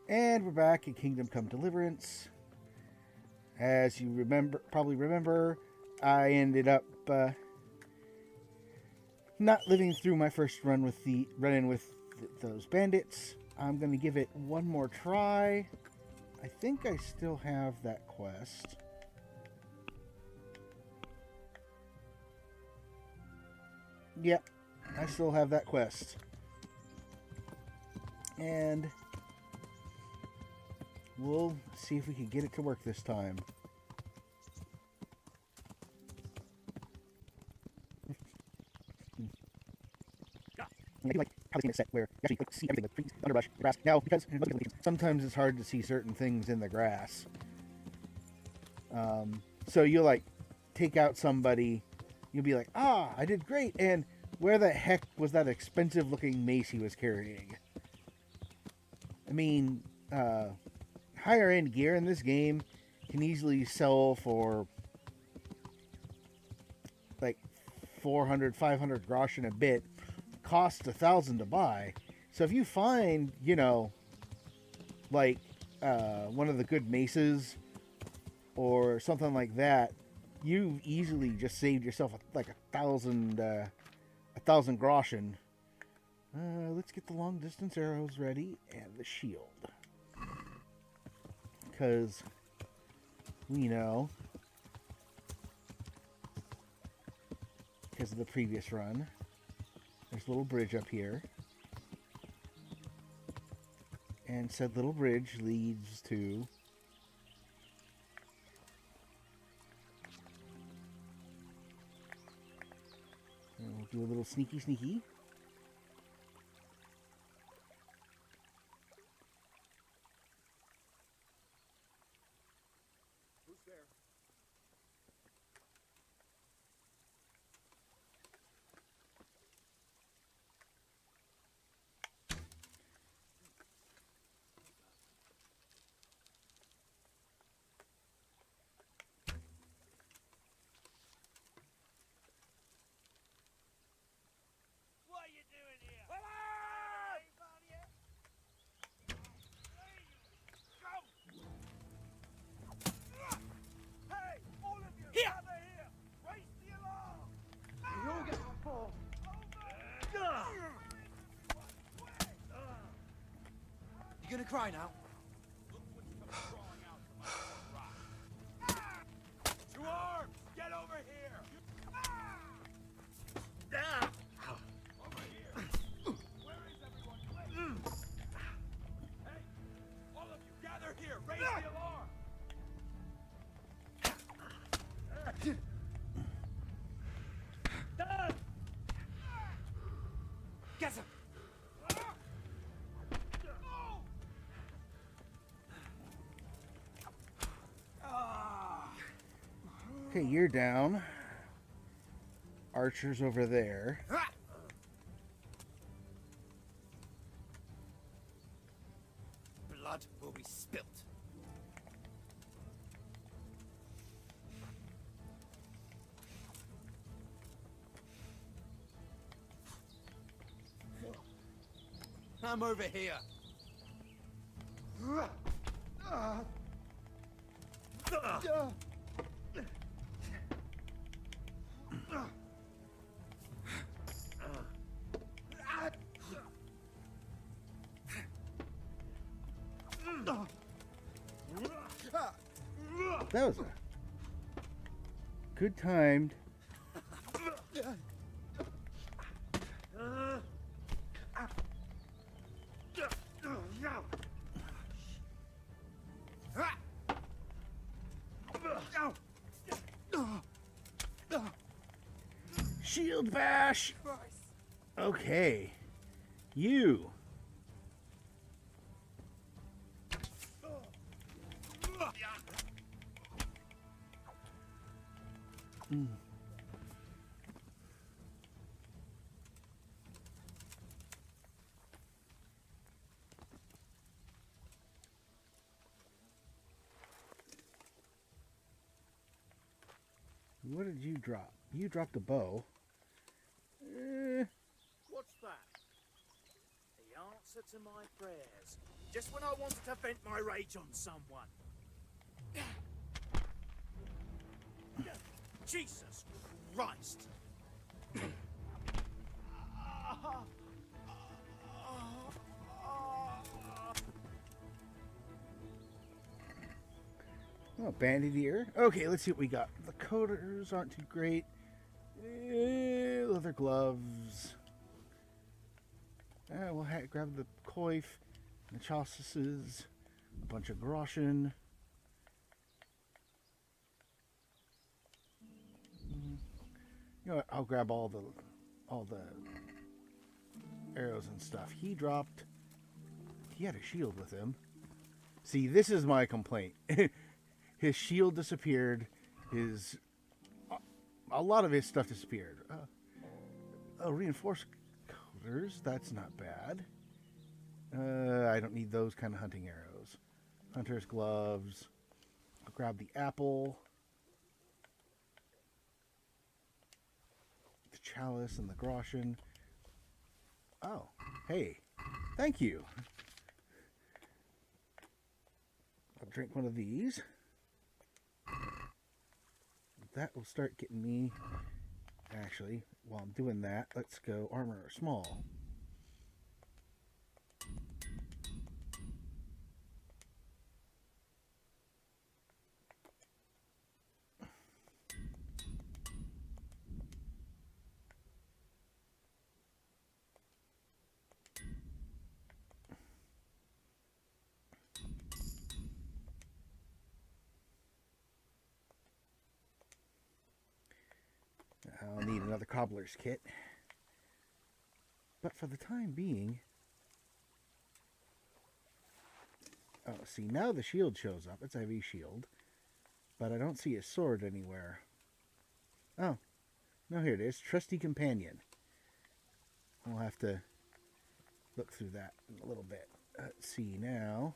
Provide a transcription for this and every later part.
And we're back at Kingdom Come Deliverance. As you probably remember, I ended up not living through my first run-in with those bandits. I'm gonna give it one more try. I think I still have that quest. Yep, I still have that quest. And we'll see if we can get it to work this time. I do like how this game is set, where you actually see everything, the trees, the underbrush, the grass. Now, because sometimes it's hard to see certain things in the grass. So you'll like take out somebody, you'll be like, ah, I did great, and where the heck was that expensive looking mace he was carrying? I mean, higher end gear in this game can easily sell for like 400, 500 groschen a bit, cost 1,000 to buy. So if you find, like one of the good maces or something like that, you easily just saved yourself like 1,000 groschen. Let's get the long distance arrows ready and the shield, because we know, because of the previous run, there's a little bridge up here, and said little bridge leads to we'll do a little sneaky. Who's there? What are you doing here? Come on! Hey, all of you, Here! gather here! Raise the alarm! You all get on board. You gonna cry now? To arms! Get over here! Over here! Where is everyone? Hey, all of you, gather here! Raise the alarm! Get him! Okay, you're down. Archer's over there. Blood will be spilt. I'm over here. That was a good timed. Shield bash. Okay, you. What did you drop? You dropped a bow. What's that? The answer to my prayers. Just when I wanted to vent my rage on someone. Jesus Christ! Oh, bandit ear. Okay, let's see what we got. The coders aren't too great. Leather gloves. We'll grab the coif, the chaucises, a bunch of groschen. You know what? I'll grab all the arrows and stuff. He had a shield with him. See, this is my complaint. His shield disappeared. A lot of his stuff disappeared. Reinforced coders. That's not bad. I don't need those kind of hunting arrows. Hunter's gloves. I'll grab the apple. The chalice and the groschen. Oh, hey. Thank you. I'll drink one of these. That will start getting me. Actually, while I'm doing that, let's go armor small. I'll need another cobbler's kit. But for the time being... Oh, see, now the shield shows up. It's a heavy shield. But I don't see his sword anywhere. Oh. No, here it is. Trusty companion. We'll have to look through that in a little bit. Let's see now.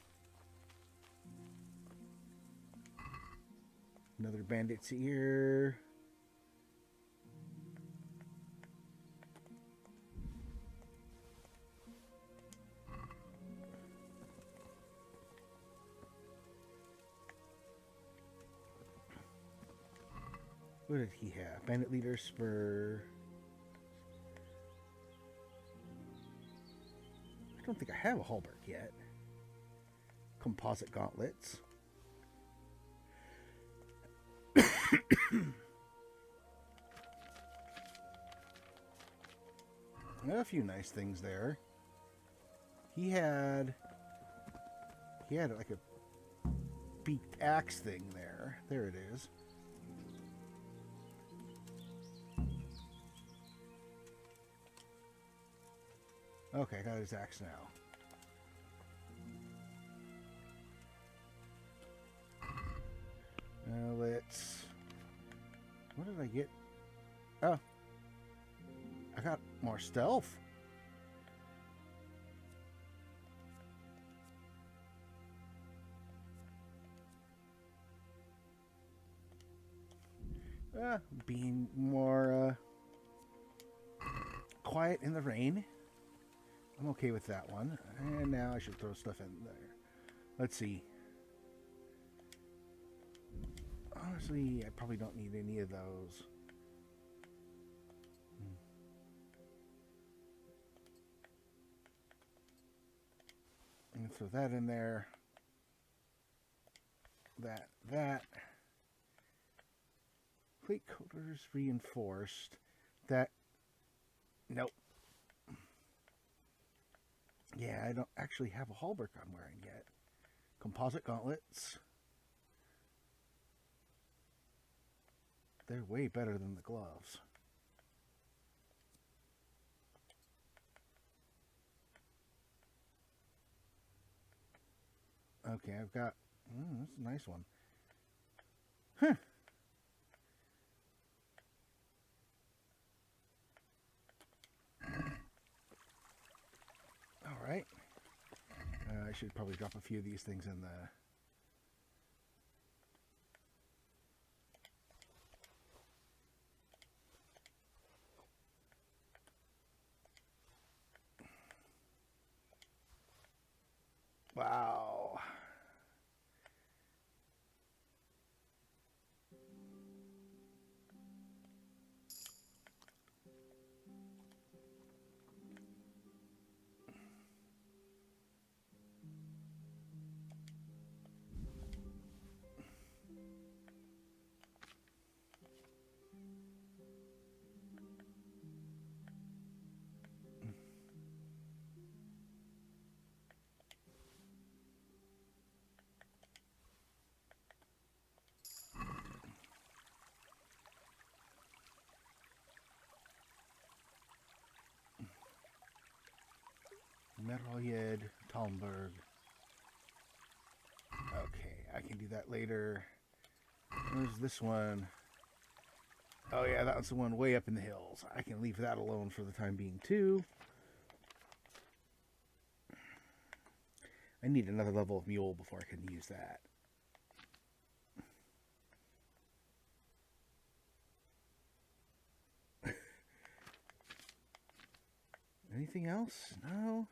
Another bandit's ear. What did he have? Bandit leader spur. I don't think I have a halberd yet. Composite gauntlets. A few nice things there. He had like a beaked axe thing there. There it is. Okay, I got his axe now. Now let's... What did I get? Oh. I got more stealth. Being more quiet in the rain. I'm okay with that one. And now I should throw stuff in there. Let's see. Honestly, I probably don't need any of those. I'm going to throw that in there. That. Plate coaters reinforced. That. Nope. Yeah, I don't actually have a halberd I'm wearing yet. Composite gauntlets. They're way better than the gloves. Okay, I've got... that's a nice one. Huh. Alright. I should probably drop a few of these things in the... Metroyed, Talmberg. Okay, I can do that later. Where's this one? Oh yeah, that was the one way up in the hills. I can leave that alone for the time being too. I need another level of mule before I can use that. Anything else? No.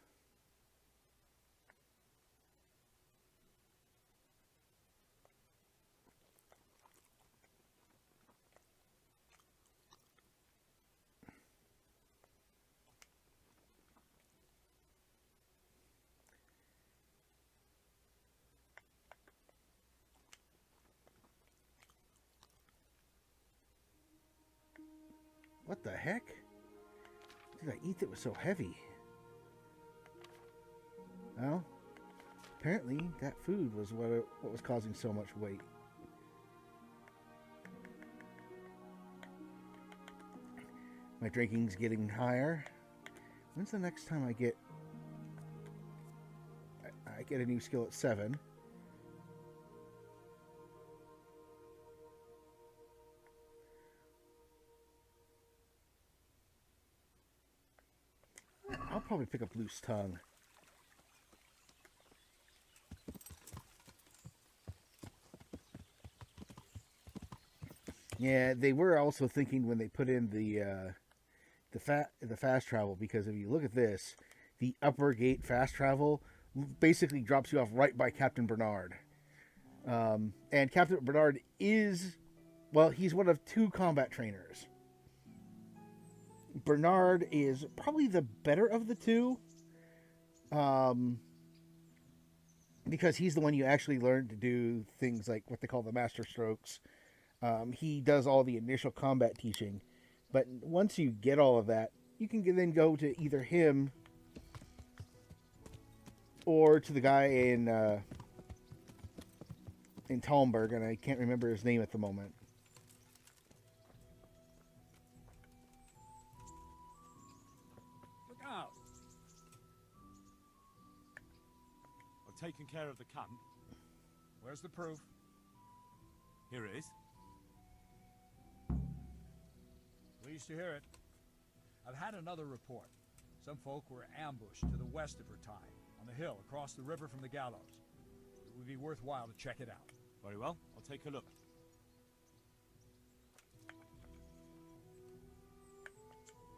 What the heck? Did I eat that was so heavy? Well, apparently that food was what was causing so much weight. My drinking's getting higher. When's the next time I get a new skill at 7? I'll probably pick up Loose Tongue. Yeah, they were also thinking when they put in the fast travel, because if you look at this, the upper gate fast travel basically drops you off right by Captain Bernard. And Captain Bernard is, well, he's one of 2 combat trainers. Bernard is probably the better of the 2. Because he's the one you actually learn to do things like what they call the master strokes. He does all the initial combat teaching. But once you get all of that, you can then go to either him or to the guy in Talmberg, and I can't remember his name at the moment. Look out! I've taken care of the camp. Where's the proof? Here it is. Pleased to hear it. I've had another report. Some folk were ambushed to the west of Vertine, on the hill across the river from the gallows. It would be worthwhile to check it out. Very well, I'll take a look.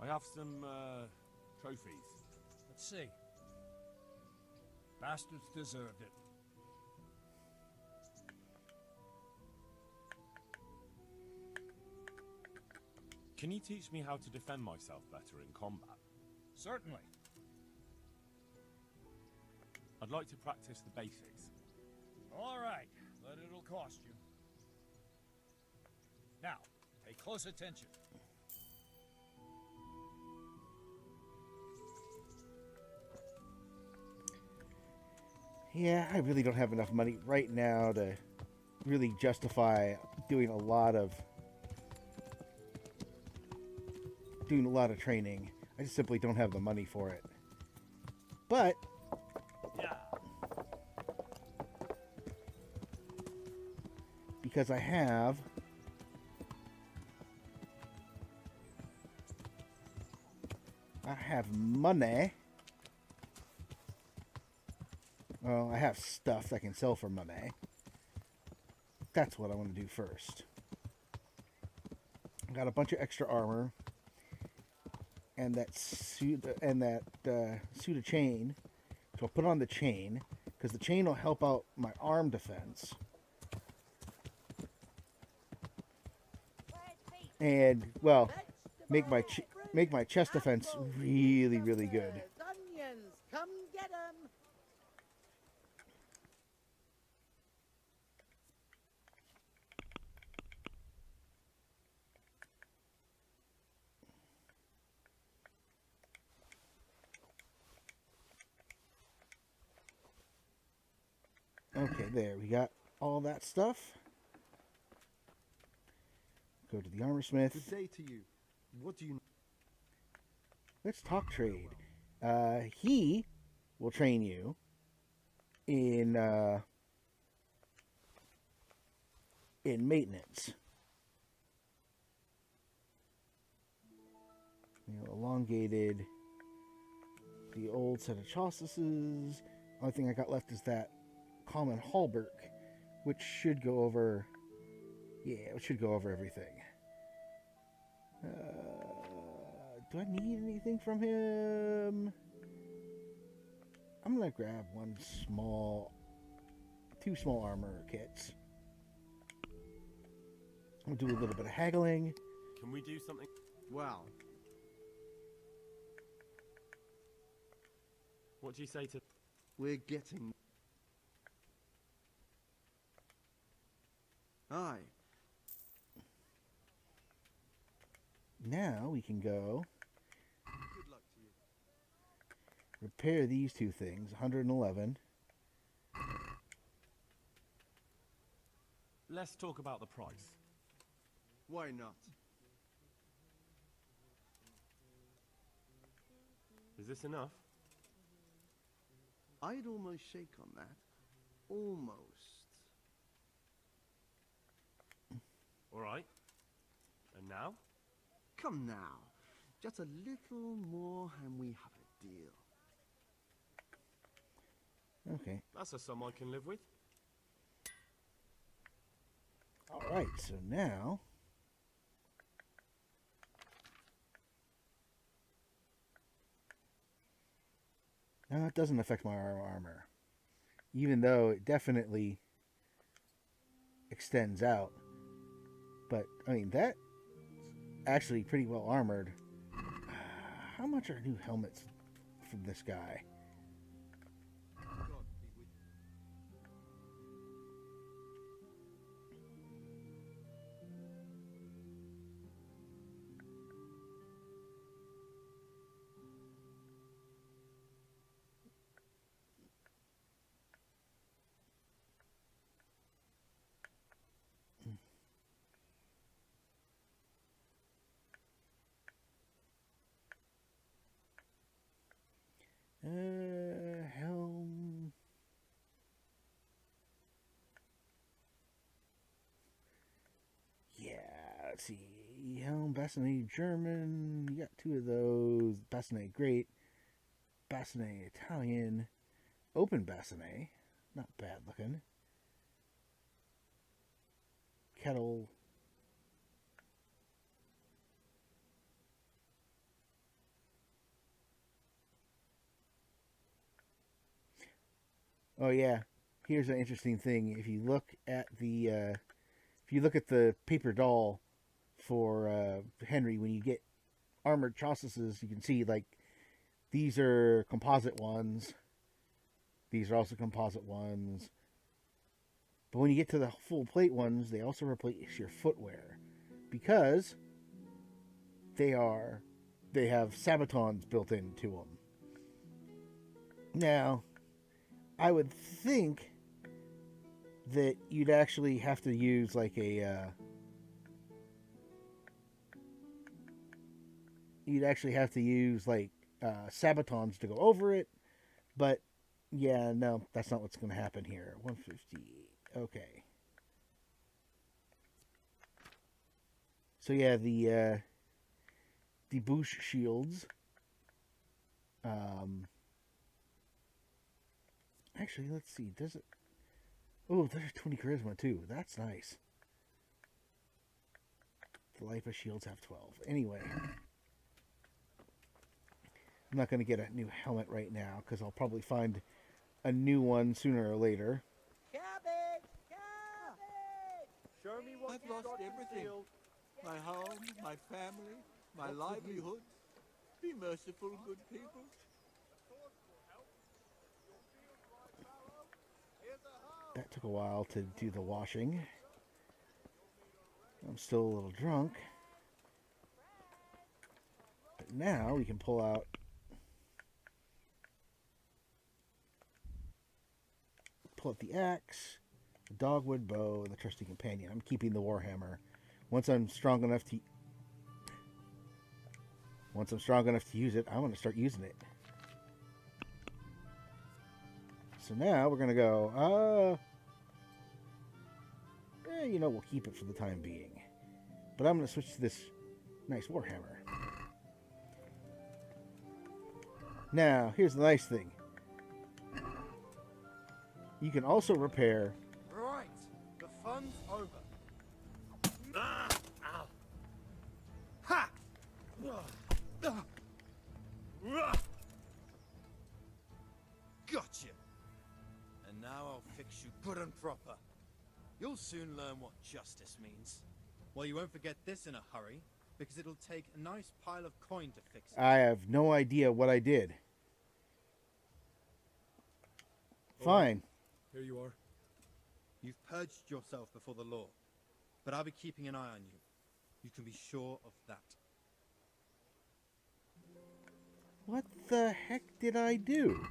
I have some trophies. Let's see. Bastards deserved it. Can you teach me how to defend myself better in combat? Certainly. I'd like to practice the basics. All right, but it'll cost you. Now, pay close attention. Yeah, I really don't have enough money right now to really justify doing a lot of training. I just simply don't have the money for it. But Yeah. because I have money. Well, I have stuff I can sell for money. That's what I want to do first. I got a bunch of extra armor and that suit of chain. So I'll put on the chain because the chain will help out my arm defense. And well, make my chest defense really, really good. Onions, come get 'em. Okay, there we got all that stuff. Go to the armor smith. Good day to you. What do you... Let's talk trade. He will train you in maintenance. Elongated the old set of chaucises. Only thing I got left is that common hallberg, which should go over. Yeah, it should go over everything. Do I need anything from him? I'm gonna grab two small armor kits. I'll do a little bit of haggling. Can we do something? Well, What do you say to... we're getting... Aye. Now we can go Good luck to you. repair these two things. 111. Let's talk about the price. Why not? Is this enough? I'd almost shake on that. Almost. All right. And now? Come now. Just a little more and we have a deal. Okay. That's a sum I can live with. Alright, so now... Now it doesn't affect my armor. Even though it definitely extends out. But, I mean, that's actually pretty well armored. How much are new helmets from this guy? God be with you. Helm. Yeah, let's see. Helm, Bassinet, German. You got two of those. Bassinet, great. Bassinet, Italian. Open Bassinet. Not bad looking. Kettle. Oh yeah, here's an interesting thing. If you look at the paper doll for Henry, when you get armored chaucises, you can see like these are composite ones. These are also composite ones. But when you get to the full plate ones, they also replace your footwear because they have sabatons built into them. Now, I would think that you'd actually have to use like sabatons to go over it, but yeah, no, that's not what's going to happen here. 150. Okay. So yeah, the Bush shields. Actually, let's see. Does it? Oh, there's 20 charisma too. That's nice. The Lipa shields have 12. Anyway, I'm not going to get a new helmet right now because I'll probably find a new one sooner or later. Cabbage! Cabbage! Show me what I've you've lost got in everything. field. My home, my family, my livelihood. Be merciful, good people. That took a while to do the washing. I'm still a little drunk. But now we can pull out the axe, the dogwood bow, and the trusty companion. I'm keeping the warhammer. Once I'm strong enough to use it, I'm going to start using it. So now we're going to go, you know, we'll keep it for the time being. But I'm going to switch to this nice Warhammer. Now, here's the nice thing. You can also repair... Right, the fun's over. Ow. Ha! Gotcha. And now I'll fix you good and proper. You'll soon learn what justice means. Well, you won't forget this in a hurry, because it'll take a nice pile of coin to fix it. I have no idea what I did. Fine. Here you are. You've purged yourself before the law, but I'll be keeping an eye on you. You can be sure of that. What the heck did I do?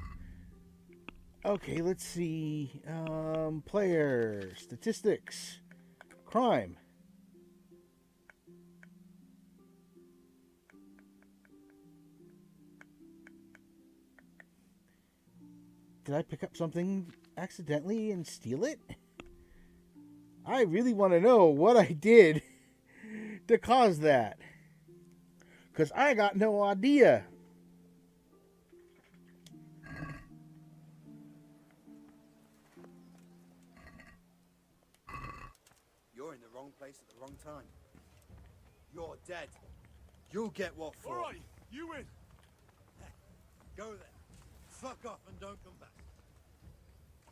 Okay, let's see. Player statistics, crime. Did I pick up something accidentally and steal it? I really want to know what I did to cause that. Because I got no idea. You're in the wrong place at the wrong time. You're dead. You'll get what for. All right, you win. Go there. Fuck off and don't come back.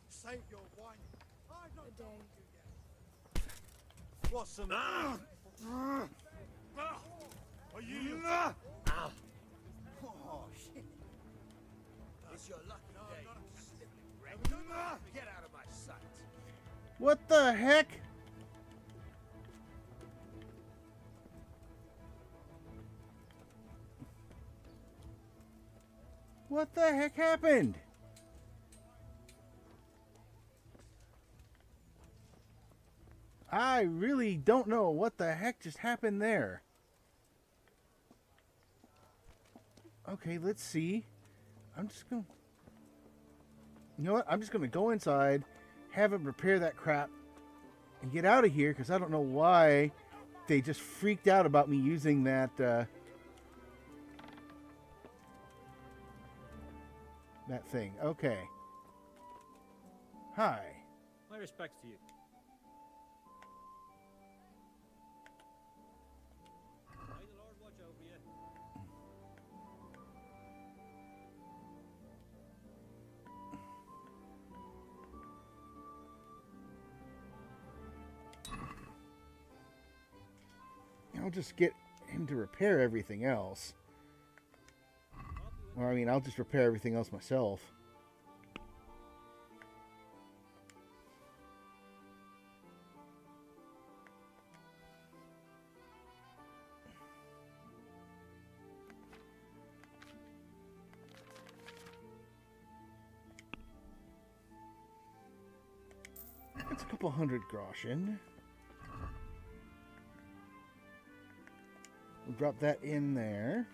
Save your whining. I've not done you yet. What's the matter? Are you? Oh, shit. It's your lucky day. Get out of my sight. What the heck? What the heck happened? I really don't know what the heck just happened there. Okay, let's see. I'm just going to... You know what? I'm just going to go inside, have him repair that crap, and get out of here, because I don't know why they just freaked out about me using that, that thing. Okay. Hi. My respects to you. May the Lord watch over you. I'll just get him to repair everything else. Or, I mean, I'll just repair everything else myself. That's a couple hundred groschen. We'll drop that in there.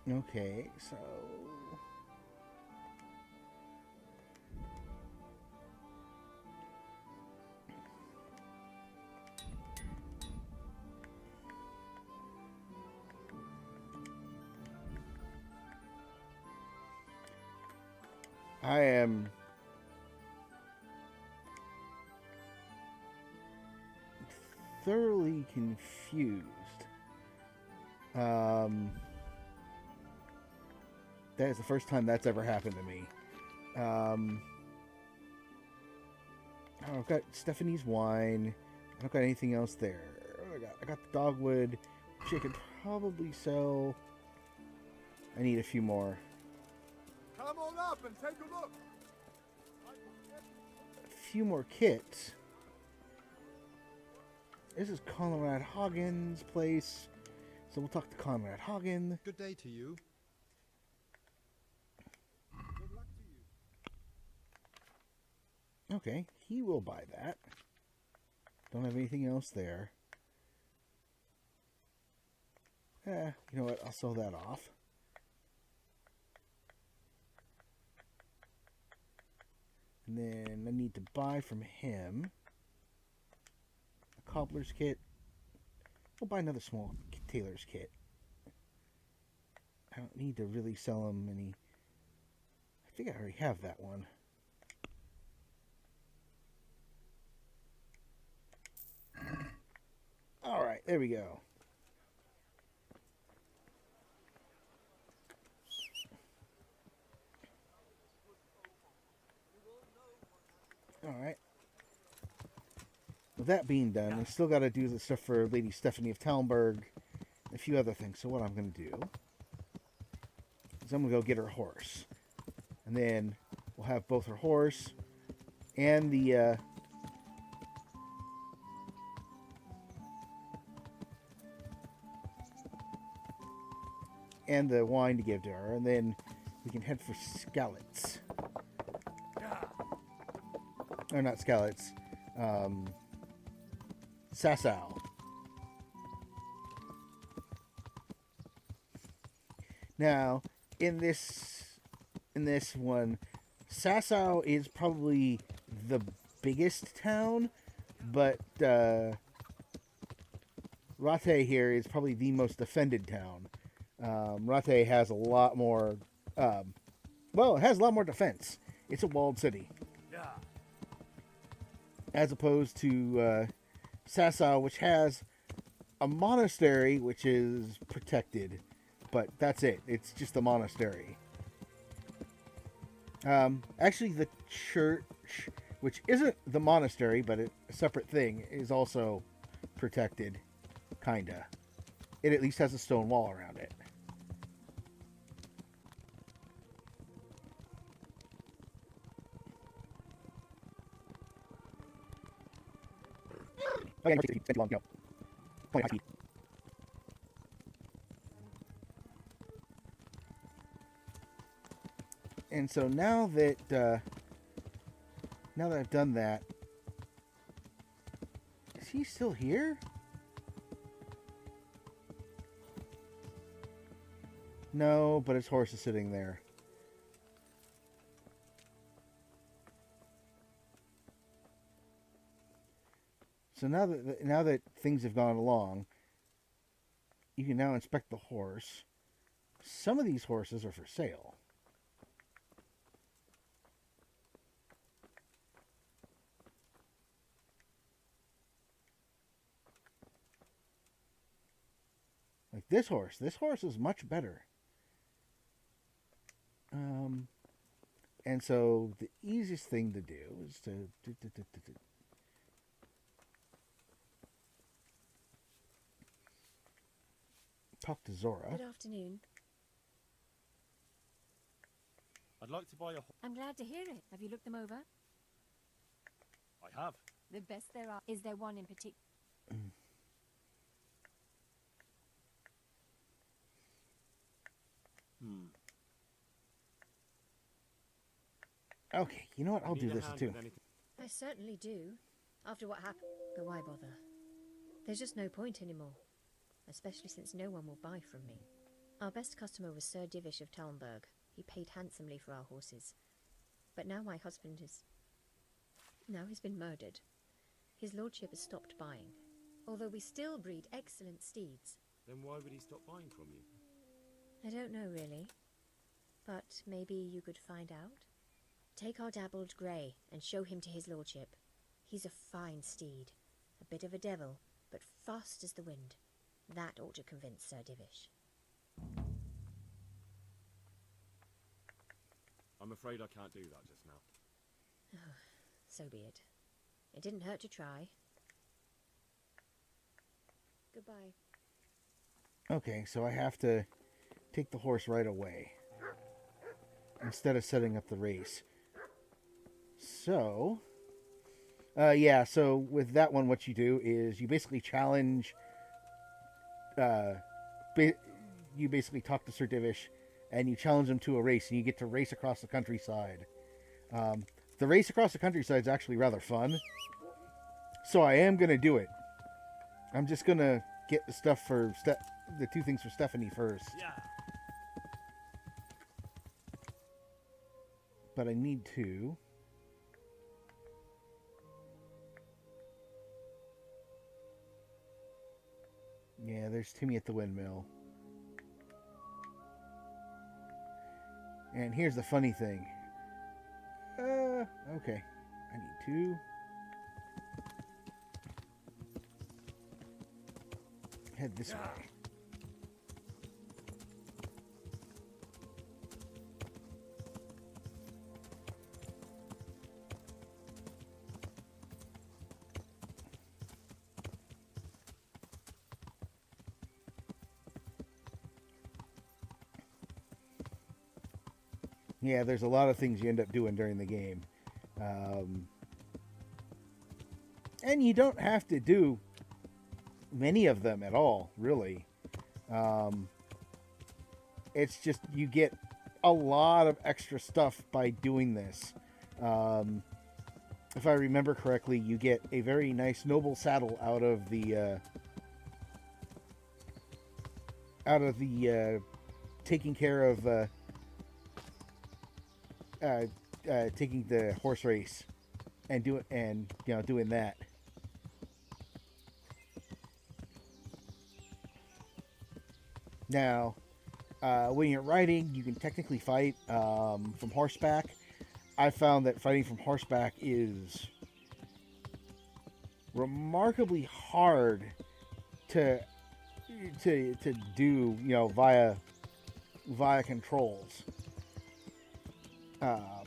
Okay, so... I am thoroughly confused. That is the first time that's ever happened to me. I've got Stephanie's wine. I don't got anything else there. What do I got? I got the dogwood, which I could probably sell. I need a few more. Come on up and take a look. A few more kits. This is Conrad Hagen's place. So we'll talk to Conrad Hagen. Good day to you. Good luck to you. Okay, he will buy that. Don't have anything else there. You know what? I'll sell that off. And then I need to buy from him a cobbler's kit. I'll buy another small tailor's kit. I don't need to really sell him any. I think I already have that one. Alright, there we go. Alright. With that being done, I still got to do the stuff for Lady Stephanie of Talmberg, and a few other things. So what I'm going to do is I'm going to go get her horse. And then we'll have both her horse and the wine to give to her, and then we can head for Skalitz. Or not Skalitz. Sasau. Now, in this one, Sasau is probably the biggest town, but Rate here is probably the most defended town. Rate has a lot more, well, it has a lot more defense. It's a walled city. As opposed to Sasau, which has a monastery, which is protected. But that's it. It's just a monastery. Actually, the church, which isn't the monastery, but a separate thing, is also protected. Kinda. It at least has a stone wall around it. Oh, yeah, it's long, no. Point high speed. And so now that I've done that, is he still here? No, but his horse is sitting there. So now that things have gone along, you can now inspect the horse. Some of these horses are for sale. Like this horse. This horse is much better. And so the easiest thing to do is to talk to Zora. Good afternoon. I'd like to buy a I'm glad to hear it. Have you looked them over? I have. The best there are. Is there one in particular? Okay, you know what? I'll do this too. I certainly do. After what happened. But why bother? There's just no point anymore. Especially since no one will buy from me. Our best customer was Sir Divish of Talmberg. He paid handsomely for our horses. But now my husband is... Now he's been murdered. His lordship has stopped buying. Although we still breed excellent steeds. Then why would he stop buying from you? I don't know really. But maybe you could find out? Take our dabbled grey and show him to his lordship. He's a fine steed. A bit of a devil, but fast as the wind. That ought to convince Sir Divish. I'm afraid I can't do that just now. Oh, so be it. It didn't hurt to try. Goodbye. Okay, so I have to take the horse right away instead of setting up the race. So, yeah, so with that one, what you do is you basically challenge, you basically talk to Sir Divish, and you challenge him to a race, and you get to race across the countryside. The race across the countryside is actually rather fun, so I am going to do it. I'm just going to get the stuff for the two things for Stephanie first. Yeah. But I need to. Yeah, there's Timmy at the windmill. And here's the funny thing. Okay. I need to. Head this way. Yeah, there's a lot of things you end up doing during the game. And you don't have to do many of them at all, really. It's just you get a lot of extra stuff by doing this. If I remember correctly, you get a very nice noble saddle out of the taking care of taking the horse race and doing that. Now, when you're riding, you can technically fight from horseback. I found that fighting from horseback is remarkably hard to do, via controls.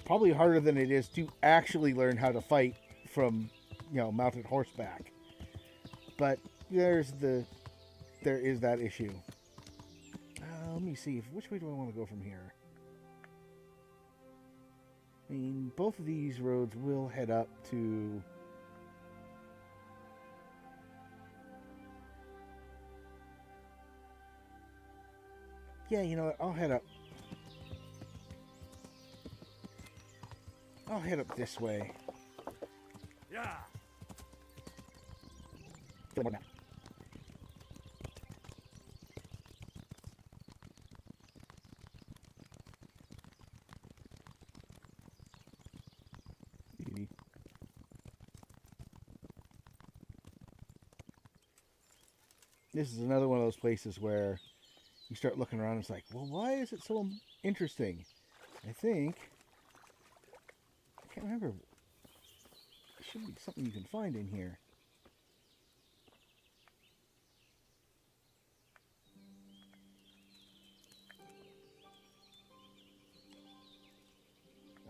Probably harder than it is to actually learn how to fight from, mounted horseback. But there is that issue. Let me see. Which way do I want to go from here? I mean, both of these roads will head up to... Yeah, you know what? I'll head up this way. Yeah. This is another one of those places where you start looking around and it's like, well, why is it so interesting? I can't remember. There should be something you can find in here.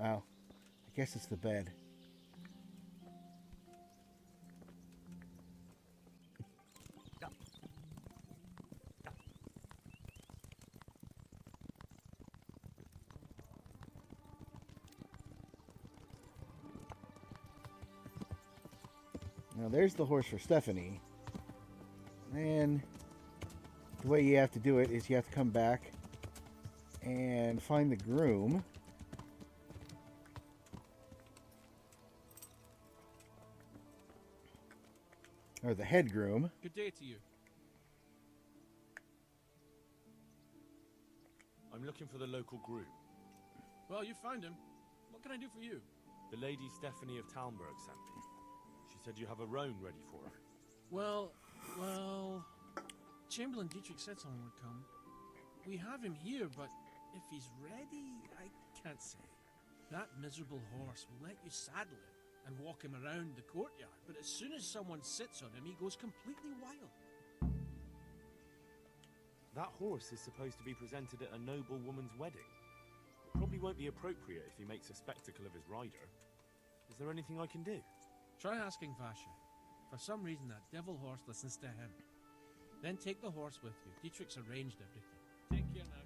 Oh, I guess it's the bed. Now there's the horse for Stephanie. And the way you have to do it is you have to come back and find the groom. Or the head groom. Good day to you. I'm looking for the local groom. Well, you found him. What can I do for you? The Lady Stephanie of Talmberg sent me. She said you have a roan ready for her. Well, Chamberlain Dietrich said someone would come. We have him here, but if he's ready, I can't say. That miserable horse will let you saddle him and walk him around the courtyard, but as soon as someone sits on him, he goes completely wild. That horse is supposed to be presented at a noble woman's wedding. It probably won't be appropriate if he makes a spectacle of his rider. Is there anything I can do? Try asking Vasha. For some reason, that devil horse listens to him. Then take the horse with you. Dietrich's arranged everything. Take care now.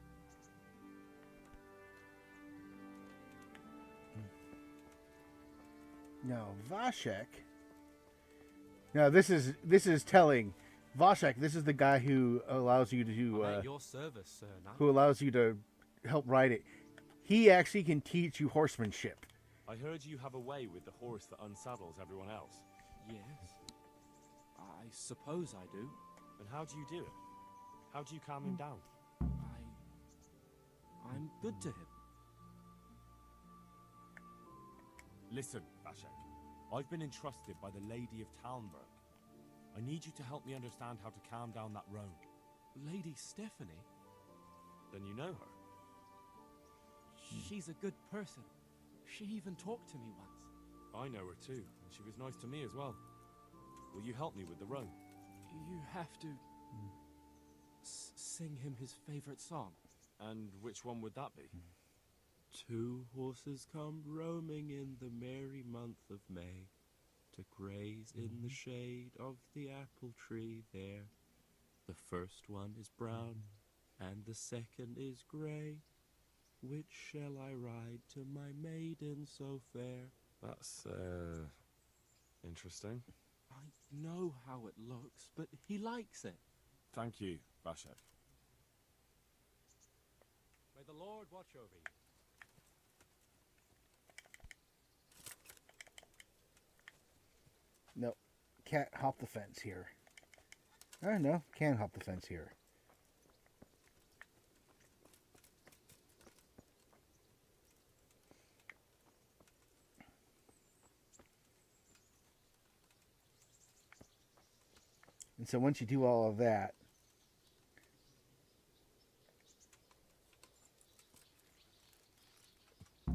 Now, Vashek. Now, this is telling. Vashek, this is the guy who allows you to at your service, sir. Now. Who allows you to help ride it. He actually can teach you horsemanship. I heard you have a way with the horse that unsaddles everyone else. Yes. I suppose I do. And how do you do it? How do you calm him down? I'm good to him. Listen, Vashek. I've been entrusted by the Lady of Talmberg. I need you to help me understand how to calm down that roan. Lady Stephanie? Then you know her. She's a good person. She even talked to me once. I know her too, and she was nice to me as well. Will you help me with the roan? You have to sing him his favorite song. And which one would that be? 2 horses come roaming in the merry month of May to graze in the shade of the apple tree there. The first one is brown and the second is grey. Which shall I ride to my maiden so fair? That's, interesting. I know how it looks, but he likes it. Thank you, Vashek. May the Lord watch over you. No, can't hop the fence here. Oh no, can hop the fence here. And so once you do all of that, So,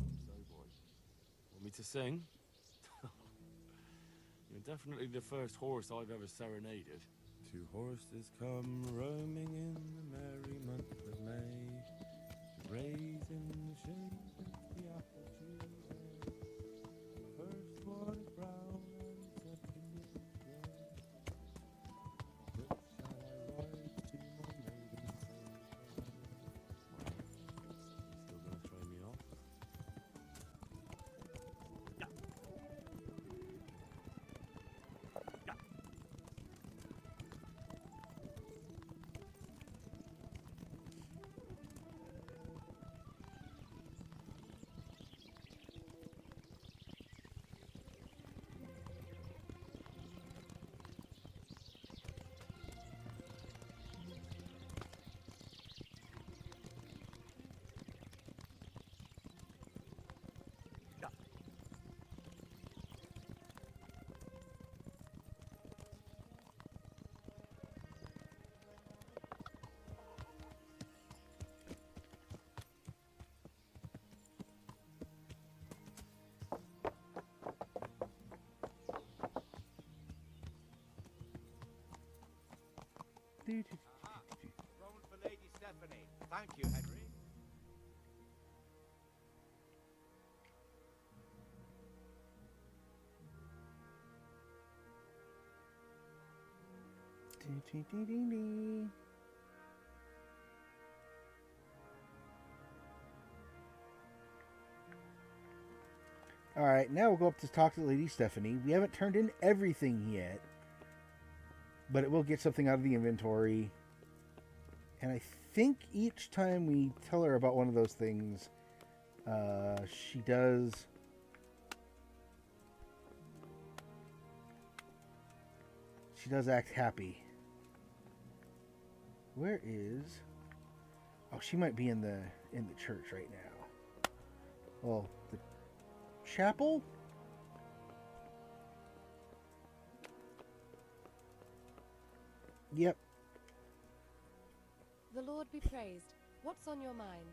boy, want me to sing? You're definitely the first horse I've ever serenaded. 2 horses come roaming in the merry month of May to graze in the shade of the apple tree there. First one is brown and second is grey. Which shall I ride to my maiden so fair? Still gonna throw me off? Roan for Lady Stephanie. Thank you, Henry. all right, now we'll go up to talk to Lady Stephanie. We haven't turned in everything yet, but it will get something out of the inventory. And I think each time we tell her about one of those things, she does act happy. Where is? Oh, she might be in the church right now. Well, the chapel? Yep. The Lord be praised. What's on your mind?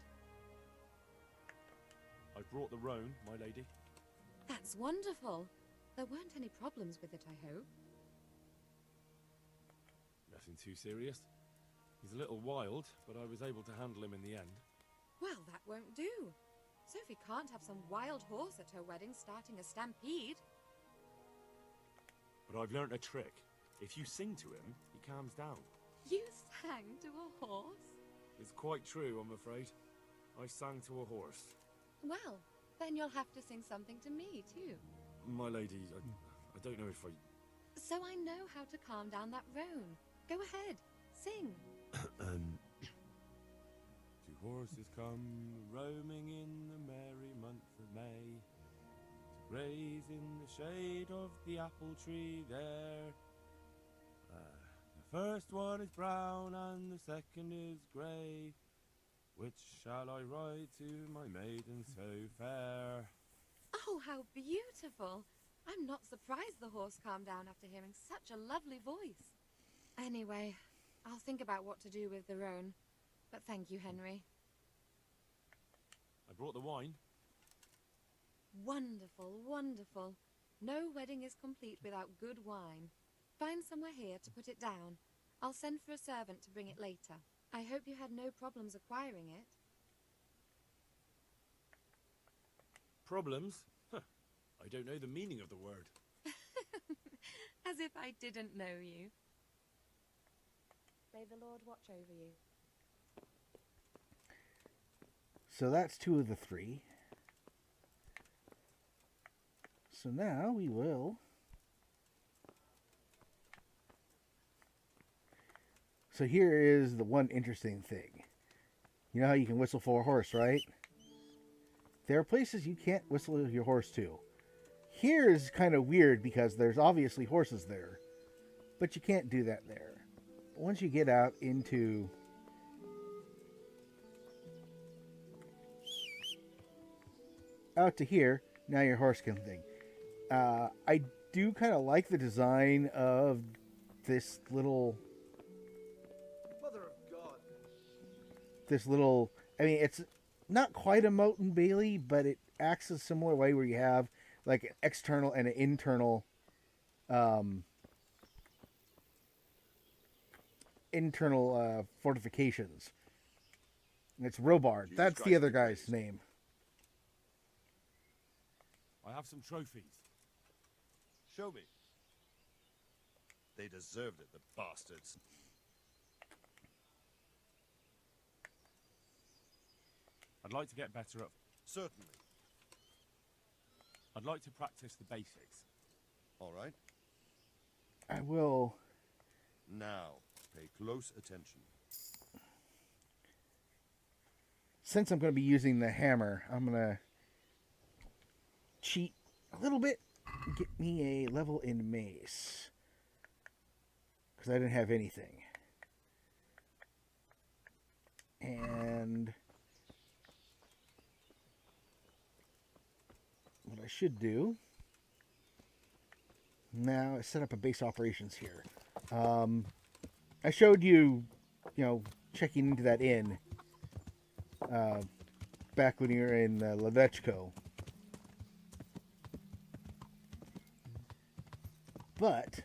I brought the roan, my lady. That's wonderful. There weren't any problems with it, I hope. Nothing too serious. He's a little wild, but I was able to handle him in the end. Well, that won't do. Sophie can't have some wild horse at her wedding starting a stampede. But I've learnt a trick. If you sing to him, he calms down. You sang to a horse? It's quite true, I'm afraid. I sang to a horse. Well, then you'll have to sing something to me, too. My lady, I don't know if I... So I know how to calm down that roan. Go ahead, sing. 2 horses come roaming in the merry month of May to graze in the shade of the apple tree there. The First one is brown and the second is grey. Which shall I ride to, my maiden so fair? Oh, how beautiful! I'm not surprised the horse calmed down after hearing such a lovely voice. Anyway, I'll think about what to do with the roan. But thank you, Henry. I brought the wine. Wonderful, wonderful. No wedding is complete without good wine. Find somewhere here to put it down. I'll send for a servant to bring it later. I hope you had no problems acquiring it. Problems? Huh. I don't know the meaning of the word. As if I didn't know you. May the Lord watch over you. So that's 2 of the 3. So now we will... So here is the one interesting thing. You know how you can whistle for a horse, right? There are places you can't whistle your horse to. Here is kind of weird because there's obviously horses there. But you can't do that there. Once you get out into... out to here, now your horse can thing. I do kind of like the design of this little... Mother of God. This little... I mean, it's not quite a moat and bailey, but it acts a similar way where you have like an external and an internal... fortifications. And it's Robard. Jesus That's Christ, the other he guy's praised. name. I have some trophies. Show me. They deserved it, the bastards. I'd like to get better at... Certainly. I'd like to practice the basics. All right. I will... Now, pay close attention. Since I'm going to be using the hammer, I'm going to cheat a little bit. Get me a level in mace. Because I didn't have anything. And what I should do now is set up a base operations here. I showed you, checking into that inn back when you were in Levechko. But,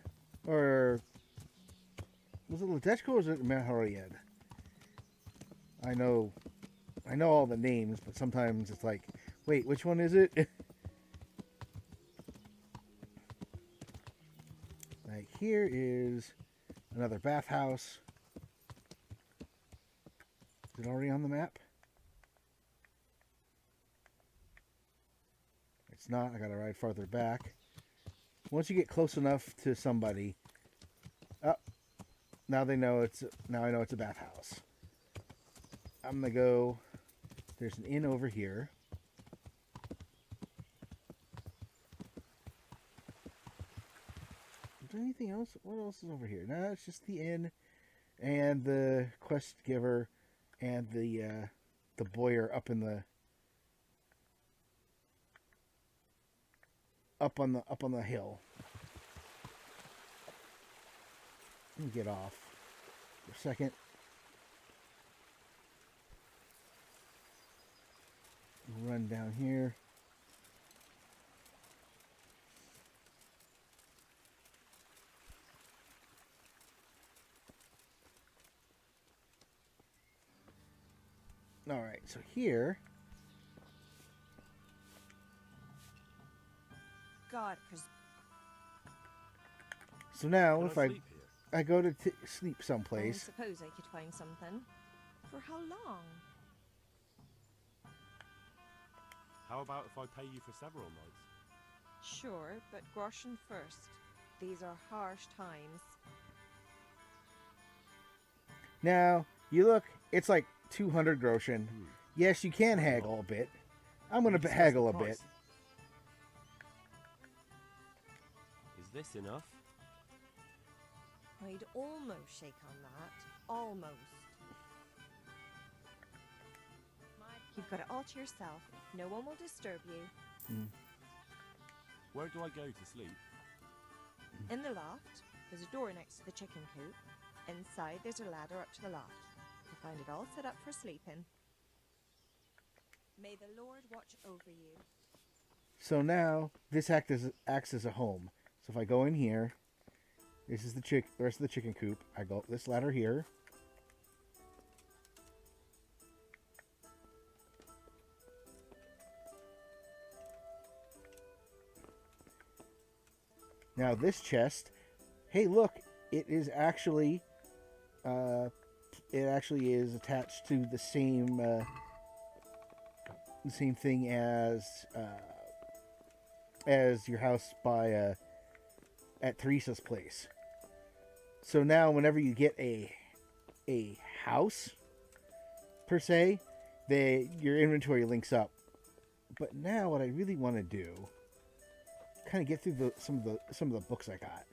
or was it Ledechko or was it Mahariad? I know all the names, but sometimes it's like, wait, which one is it? Like here is another bathhouse. Is it already on the map? It's not. I gotta ride farther back. Once you get close enough to somebody, now they know it's. Now I know it's a bathhouse. I'm gonna go. There's an inn over here. Is there anything else? What else is over here? No, it's just the inn, and the quest giver, and the boyar up in the. Up on the hill. Let me get off for a second. Run down here. All right, so here. God, So now, Can if I sleep here? I go to sleep I someplace, suppose I could find something. For how long? How about if I pay you for several nights? Sure, but groschen first. These are harsh times. now you look, it's like 200 groschen. Yes, you can haggle a bit. I'm going to Discuss haggle the a bit. price. Is this enough? I'd almost shake on that. Almost. You've got it all to yourself. No one will disturb you. Where do I go to sleep? In the loft, there's a door next to the chicken coop. Inside, there's a ladder up to the loft. You'll find it all set up for sleeping. May the Lord watch over you. So now, this acts as a home. So if I go in here, this is the rest of the chicken coop. I go up this ladder here. Now this chest, hey look, it is actually, is attached to the same thing as your house by at Teresa's place. So now whenever you get a house per se, your inventory links up. But now what I really want to do, kind of get through some of the books I got.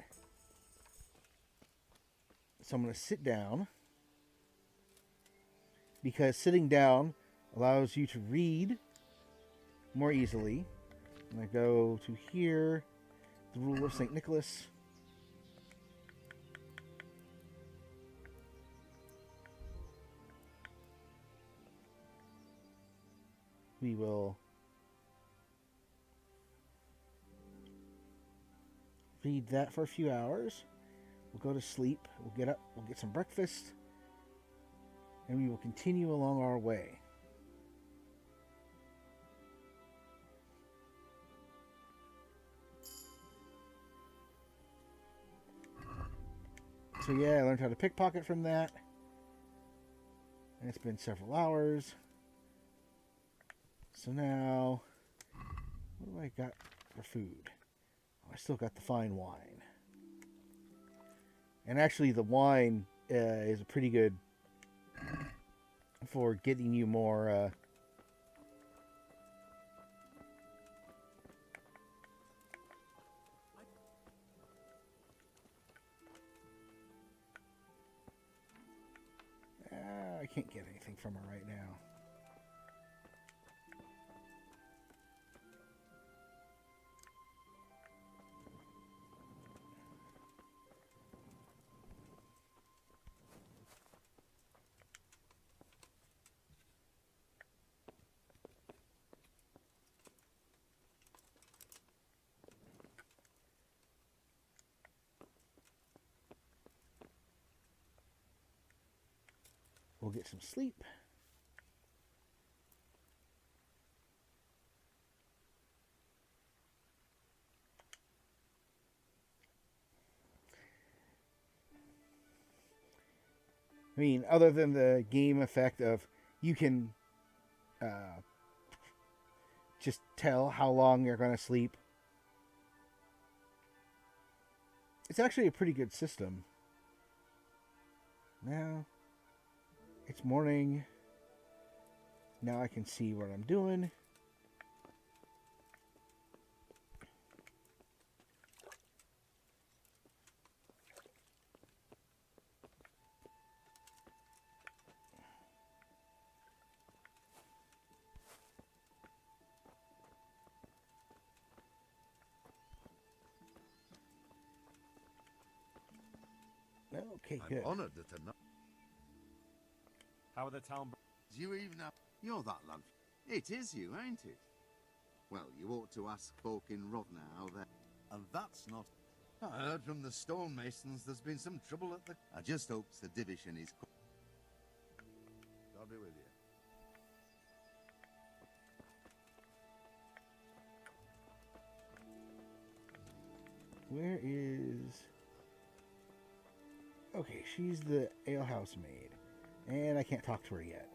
So I'm going to sit down, because sitting down allows you to read more easily. And I go to here, the Rule of St. Nicholas. We will read that for a few hours. We'll go to sleep. We'll get up. We'll get some breakfast. And we will continue along our way. So yeah, I learned how to pickpocket from that. And it's been several hours. So now, what do I got for food? I still got the fine wine. And actually the wine is a pretty good for getting you more I can't get anything from her right now. We'll get some sleep. I mean, other than the game effect of you can just tell how long you're going to sleep, it's actually a pretty good system. Now, it's morning. Now I can see what I'm doing. Okay, good. I'm honored that enough. How are the town? You even have... You're that lad. It is you, ain't it? Well, you ought to ask folk in Rovna how they're... And that's not... I heard from the stonemasons there's been some trouble at the... I just hope the division is... God be with you. Where is... Okay, she's the alehouse maid. And I can't talk to her yet.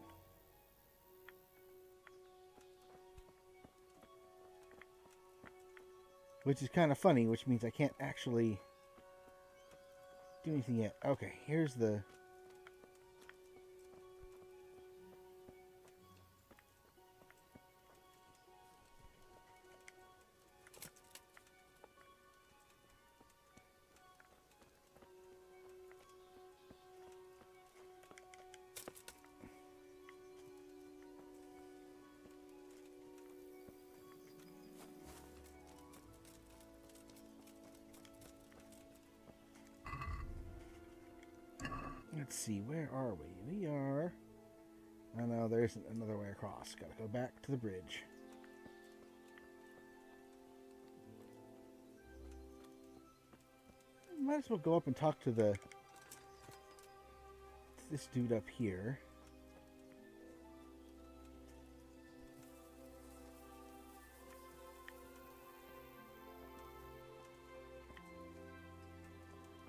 Which is kind of funny, which means I can't actually do anything yet. Okay, here's the... let's see, where are we? We are... Oh no, there isn't another way across. Gotta go back to the bridge. Might as well go up and talk to this dude up here.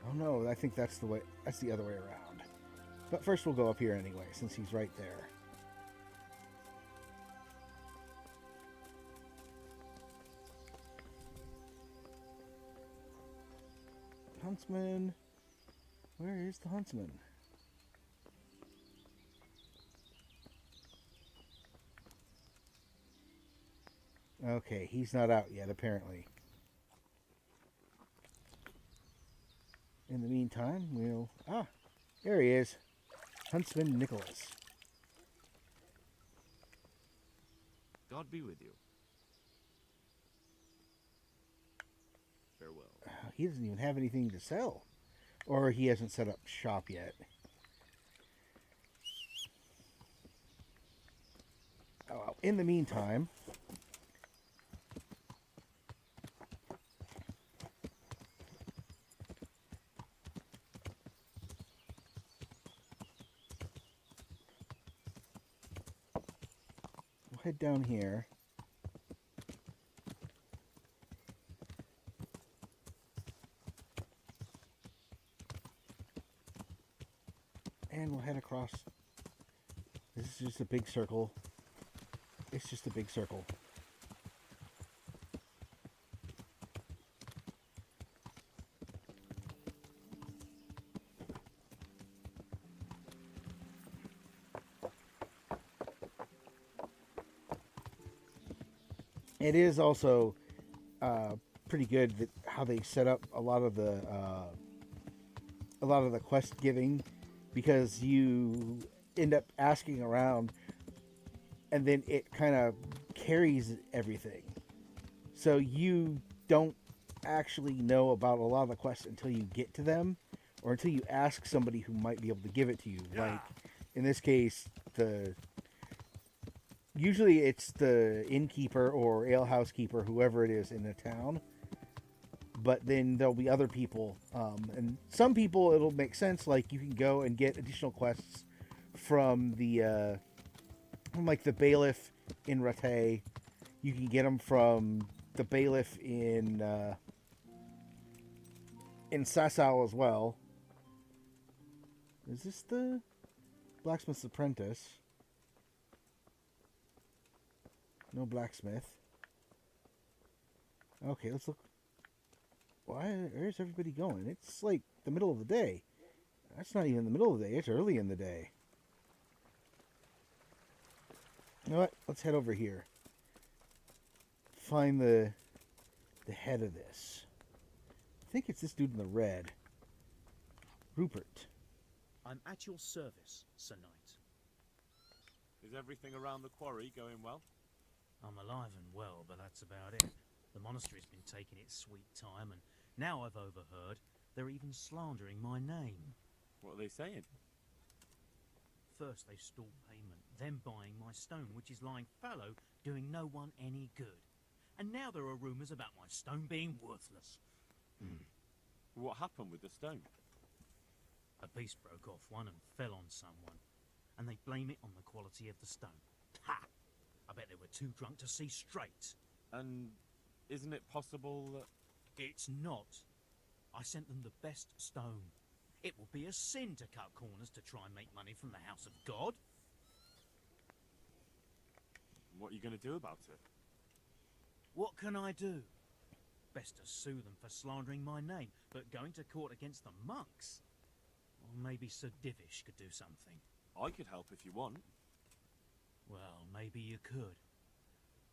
Oh no, I think that's the way. That's the other way around. But first we'll go up here anyway, since he's right there. Huntsman. Where is the huntsman? Okay, he's not out yet, apparently. In the meantime, we'll... Ah, there he is. Huntsman Nicholas. God be with you. Farewell. He doesn't even have anything to sell. Or he hasn't set up shop yet. Oh, well, in the meantime... we'll head down here. And we'll head across. This is just a big circle. It's just a big circle. It is also pretty good that how they set up a lot of the quest giving, because you end up asking around and then it kind of carries everything. So you don't actually know about a lot of the quests until you get to them, or until you ask somebody who might be able to give it to you. Yeah. Like in this case, usually it's the innkeeper or alehouse keeper, whoever it is in the town. But then there'll be other people, and some people it'll make sense. Like you can go and get additional quests from like the bailiff in Rattay. You can get them from the bailiff in Sasau as well. Is this the blacksmith's apprentice? No blacksmith. Okay, let's look. Where's everybody going? It's like the middle of the day. That's not even the middle of the day. It's early in the day. You know what? Let's head over here. Find the head of this. I think it's this dude in the red. Rupert. I'm at your service, Sir Knight. Is everything around the quarry going well? I'm alive and well, but that's about it. The monastery's been taking its sweet time, and now I've overheard they're even slandering my name. What are they saying? First they stole payment, then buying my stone, which is lying fallow, doing no one any good. And now there are rumours about my stone being worthless. What happened with the stone? A beast broke off one and fell on someone, and they blame it on the quality of the stone. Ha! I bet they were too drunk to see straight. And isn't it possible that... It's not. I sent them the best stone. It would be a sin to cut corners to try and make money from the house of God. What are you going to do about it? What can I do? Best to sue them for slandering my name, but going to court against the monks? Or maybe Sir Divish could do something. I could help if you want. Well, maybe you could.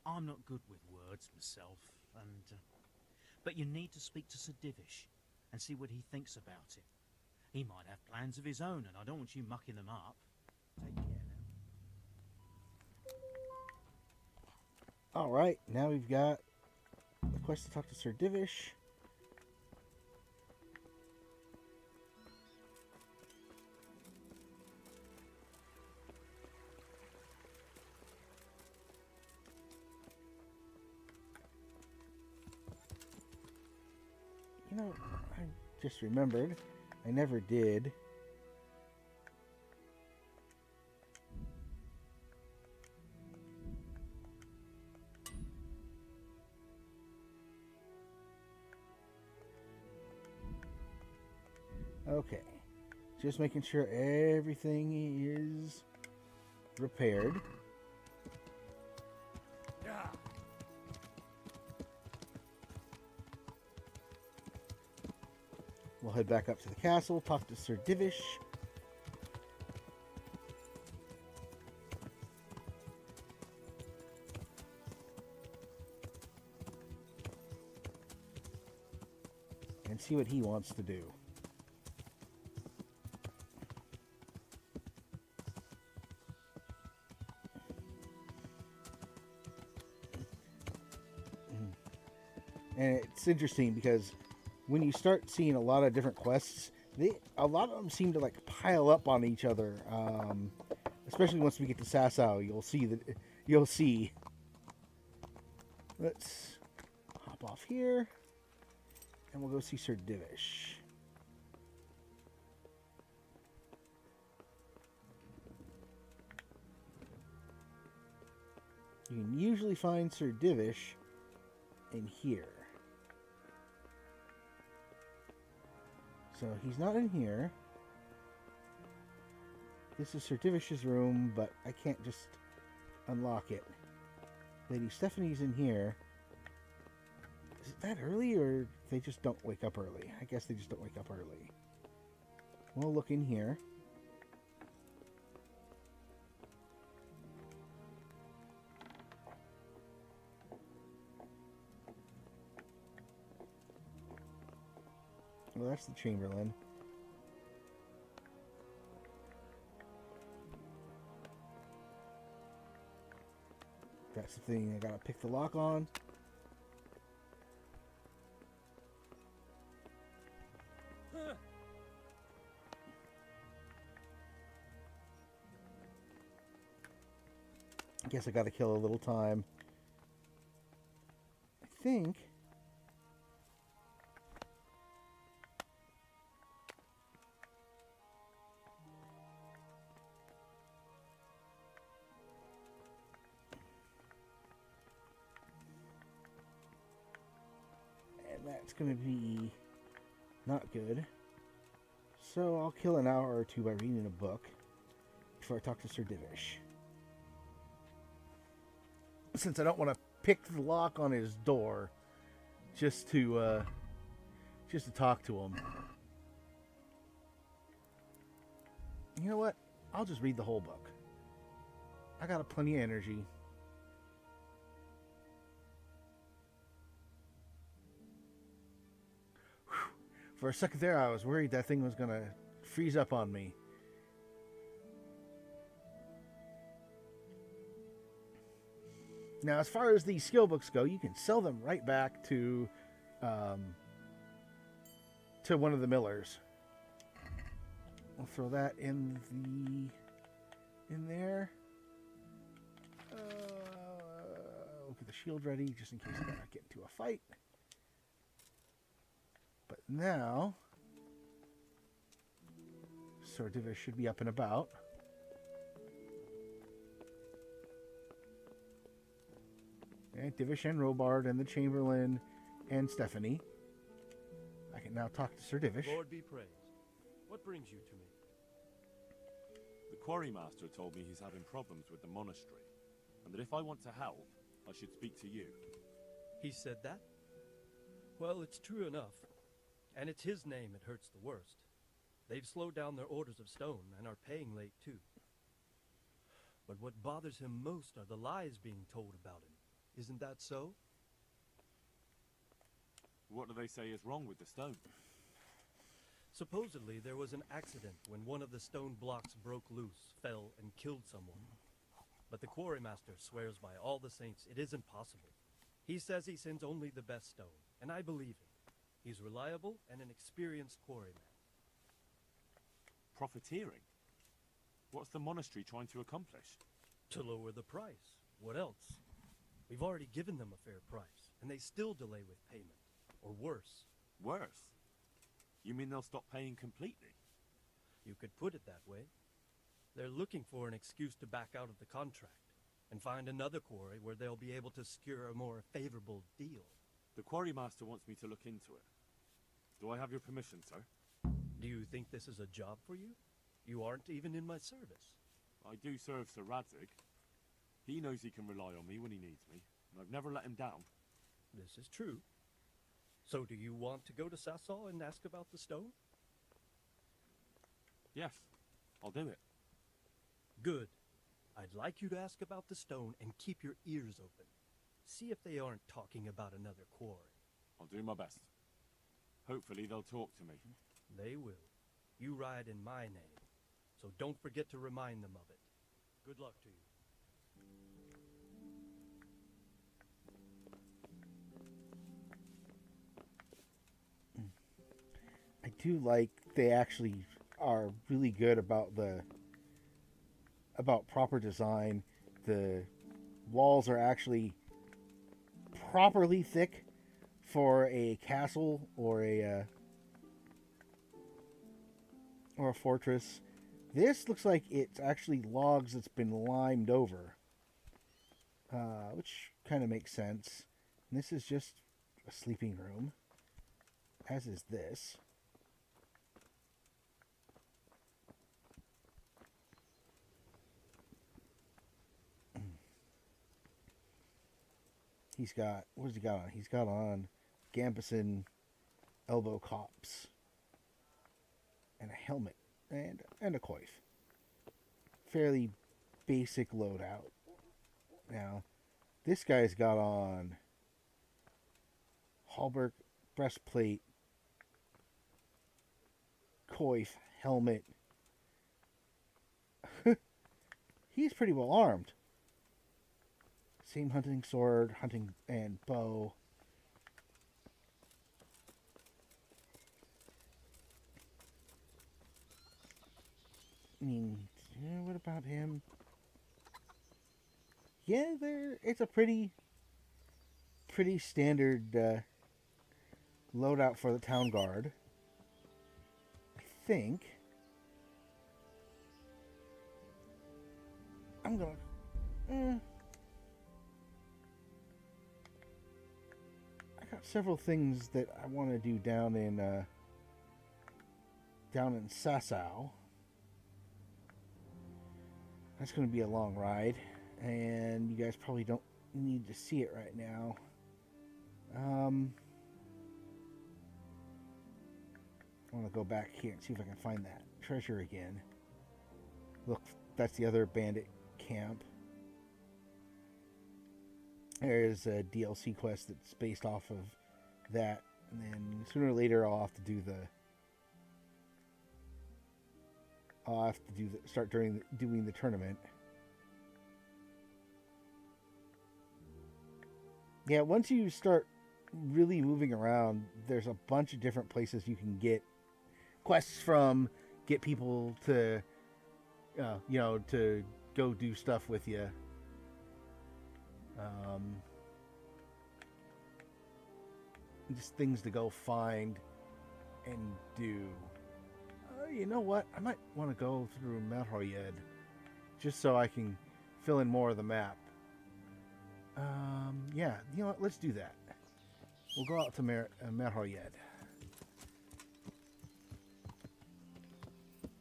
I'm not good with words myself, and... but you need to speak to Sir Divish and see what he thinks about it. He might have plans of his own, and I don't want you mucking them up. Take care now. Alright, now we've got the quest to talk to Sir Divish. You know, I just remembered. I never did. Okay. Just making sure everything is repaired. Yeah. We'll head back up to the castle, talk to Sir Divish. And see what he wants to do. And it's interesting because when you start seeing a lot of different quests, a lot of them seem to like pile up on each other. Especially once we get to Sasau, you'll see. Let's hop off here, and we'll go see Sir Divish. You can usually find Sir Divish in here. So he's not in here. This is Sir Divish's room, but I can't just unlock it. Lady Stephanie's in here. Is it that early, or they just don't wake up early? I guess they just don't wake up early. We'll look in here. Well, that's the Chamberlain. That's the thing I gotta pick the lock on. I guess I gotta kill a little time. I think. That's going to be not good. So I'll kill an hour or two by reading a book before I talk to Sir Divish. Since I don't want to pick the lock on his door just to talk to him. You know what? I'll just read the whole book. I got plenty of energy. For a second there, I was worried that thing was going to freeze up on me. Now, as far as these skill books go, you can sell them right back to one of the millers. I'll throw that in there. We'll get the shield ready just in case I gotta get into a fight. But now, Sir Divish should be up and about. And Divish and Robard and the Chamberlain and Stephanie. I can now talk to Sir Divish. Lord be praised. What brings you to me? The quarrymaster told me he's having problems with the monastery, and that if I want to help, I should speak to you. He said that? Well, it's true enough. And it's his name that hurts the worst. They've slowed down their orders of stone and are paying late too. But what bothers him most are the lies being told about him. Isn't that so? What do they say is wrong with the stone? Supposedly there was an accident when one of the stone blocks broke loose, fell, and killed someone. But the quarrymaster swears by all the saints it isn't possible. He says he sends only the best stone, and I believe him. He's reliable and an experienced quarryman. Profiteering? What's the monastery trying to accomplish? To lower the price. What else? We've already given them a fair price, and they still delay with payment. Or worse, Worse? You mean they'll stop paying completely? You could put it that way. They're looking for an excuse to back out of the contract and find another quarry where they'll be able to secure a more favorable deal. The quarrymaster wants me to look into it. Do I have your permission, sir? Do you think this is a job for you? You aren't even in my service. I do serve Sir Radzig. He knows he can rely on me when he needs me, and I've never let him down. This is true. So do you want to go to Sasol and ask about the stone? Yes, I'll do it. Good. I'd like you to ask about the stone and keep your ears open. See if they aren't talking about another quarry. I'll do my best. Hopefully they'll talk to me. They will. You ride in my name, so don't forget to remind them of it. Good luck to you. I do like they actually are really good about proper design. The walls are actually properly thick for a castle or a fortress. This looks like it's actually logs that's been limed over, which kind of makes sense. And this is just a sleeping room, as is this. He's got, what has he got on? He's got on Gambeson elbow cops and a helmet and a coif. Fairly basic loadout. Now, this guy's got on halberd, breastplate, coif, helmet. He's pretty well armed. Same hunting sword, hunting and bow. I mean, what about him? Yeah, it's a pretty standard loadout for the town guard. I think I'm gonna. I got several things that I want to do down in Sasau. That's going to be a long ride, and you guys probably don't need to see it right now. I want to go back here and see if I can find that treasure again. Look, that's the other bandit camp. There's a DLC quest that's based off of that, and then sooner or later I'll have to do start doing the tournament. Yeah, once you start really moving around, there's a bunch of different places you can get quests from, get people to, to go do stuff with you. Just things to go find and do. You know what? I might want to go through Merhoyed just so I can fill in more of the map. Yeah, you know what? Let's do that. We'll go out to Merhoyed.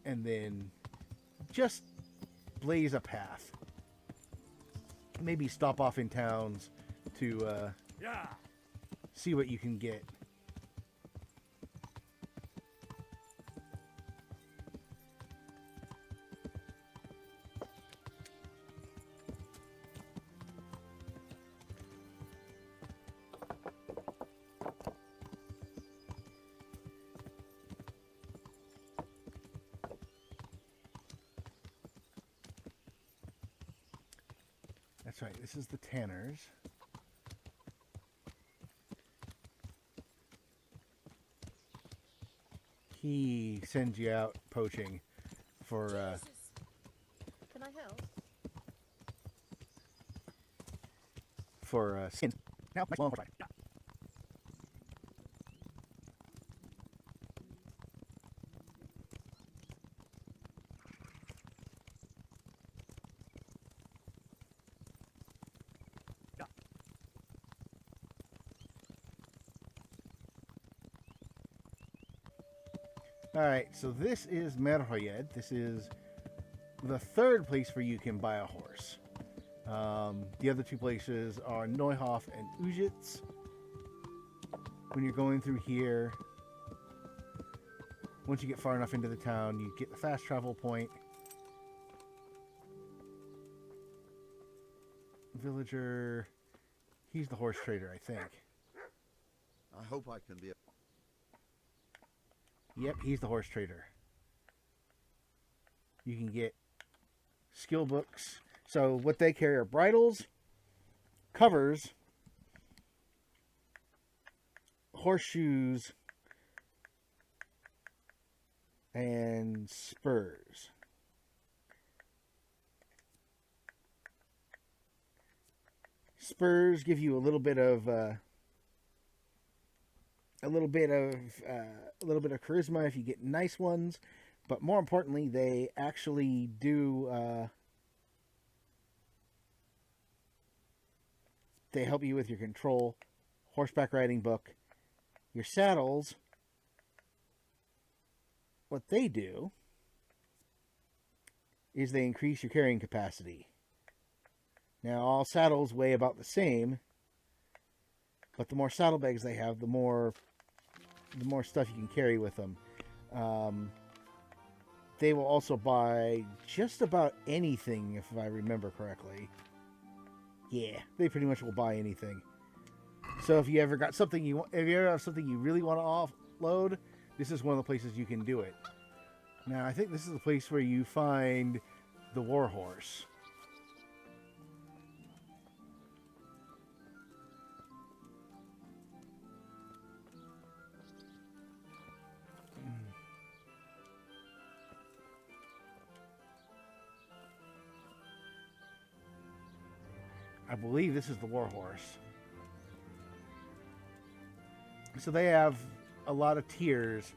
And then just blaze a path. Maybe stop off in towns to see what you can get. That's right, this is the Tanners. He sends you out poaching for Can I help? skins. Now, nice long horse ride. Alright, so this is Merhoyed. This is the third place where you can buy a horse. The other two places are Neuhof and Ujitz. When you're going through here, once you get far enough into the town, you get the fast travel point. Villager, he's the horse trader, I think. I hope I can be. Yep, he's the horse trader. You can get skill books. So what they carry are bridles, covers, horseshoes, and spurs. Spurs give you a little bit of charisma if you get nice ones, but more importantly, they actually do. They help you with your control. Horseback riding book. Your saddles. What they do is they increase your carrying capacity. Now, all saddles weigh about the same, but the more saddlebags they have, the more stuff you can carry with them. They will also buy just about anything, if I remember correctly. Yeah, they pretty much will buy anything. So if you ever got something if you ever have something you really want to offload, this is one of the places you can do it. Now, I think this is the place where you find the warhorse. I believe this is the warhorse. So they have a lot of tiers.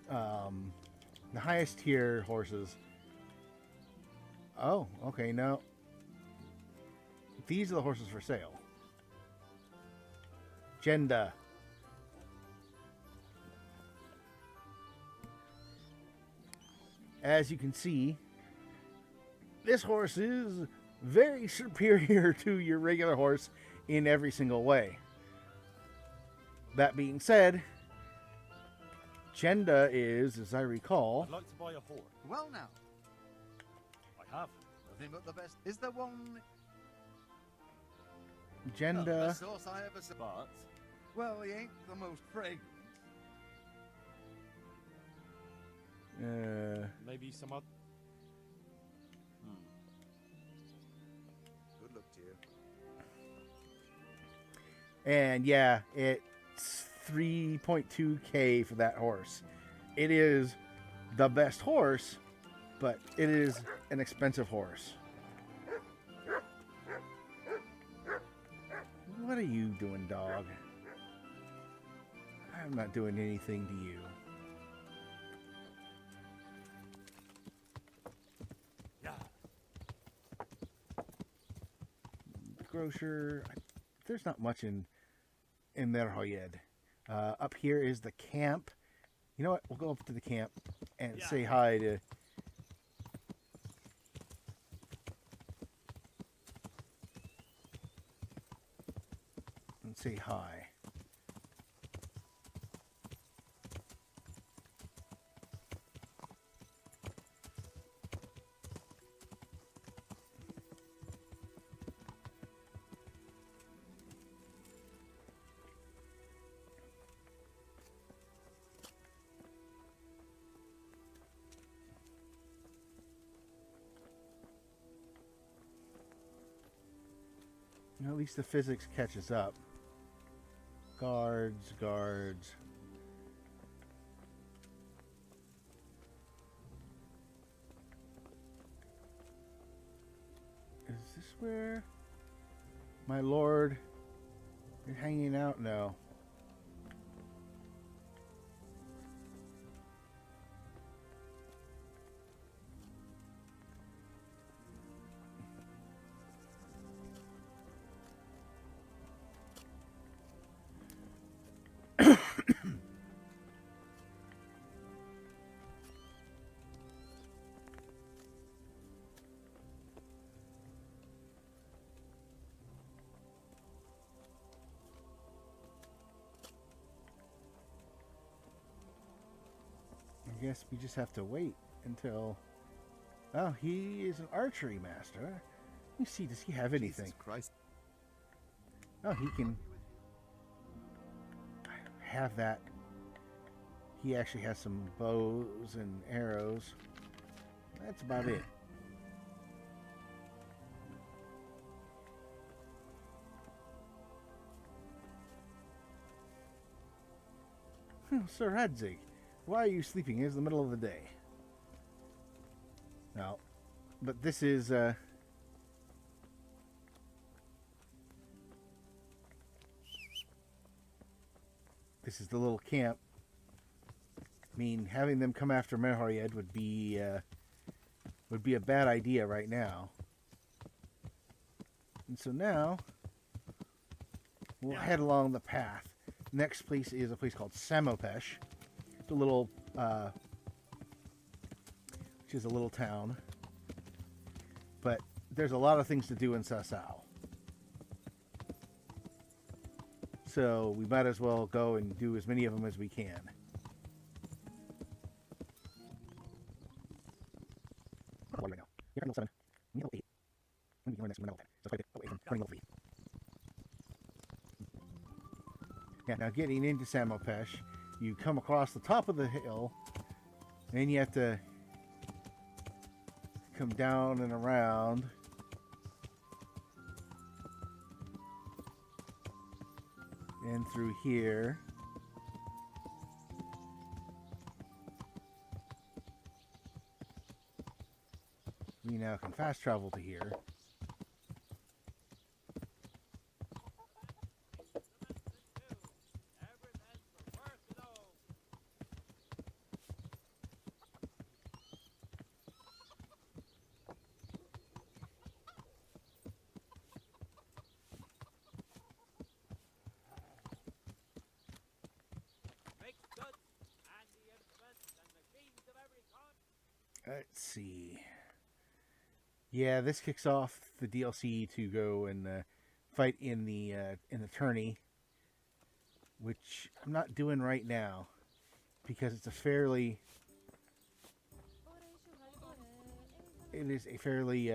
The highest tier horses. Oh, okay, no. These are the horses for sale. Jenda. As you can see, this horse is very superior to your regular horse in every single way. That being said, Jenda is, as I recall... I'd like to buy a horse. Well now. I have. Nothing but the best. Is there one... Jenda... the best horse I ever saw. But... well, he ain't the most fragrant. Maybe some other... Good luck to you. And yeah, it's 3.2k for that horse. It is the best horse, but it is an expensive horse. What are you doing, dog? I'm not doing anything to you. Grocer. There's not much in Merhoyed. Up here is the camp. You know what? We'll go up to the camp and say hi to... and say hi. At least the physics catches up. Guards. Is this where my lord is hanging out? No. guess we just have to wait until... Oh, he is an archery master. Let me see, does he have anything? Jesus Christ. Oh, he can have that. He actually has some bows and arrows. That's about it. Sir Hadzig, why are you sleeping? It's the middle of the day. No, but this is this is the little camp. I mean, having them come after Meharyed would be a bad idea right now. And so now we'll head along the path. Next place is a place called Samopesh. It's a little, which is a little town. But there's a lot of things to do in Sasau. So we might as well go and do as many of them as we can. Yeah, now getting into Samopesh, you come across the top of the hill, and you have to come down and around. And through here. We now can fast travel to here. Let's see. Yeah, this kicks off the DLC to go and fight in the tourney, which I'm not doing right now because it's a fairly fairly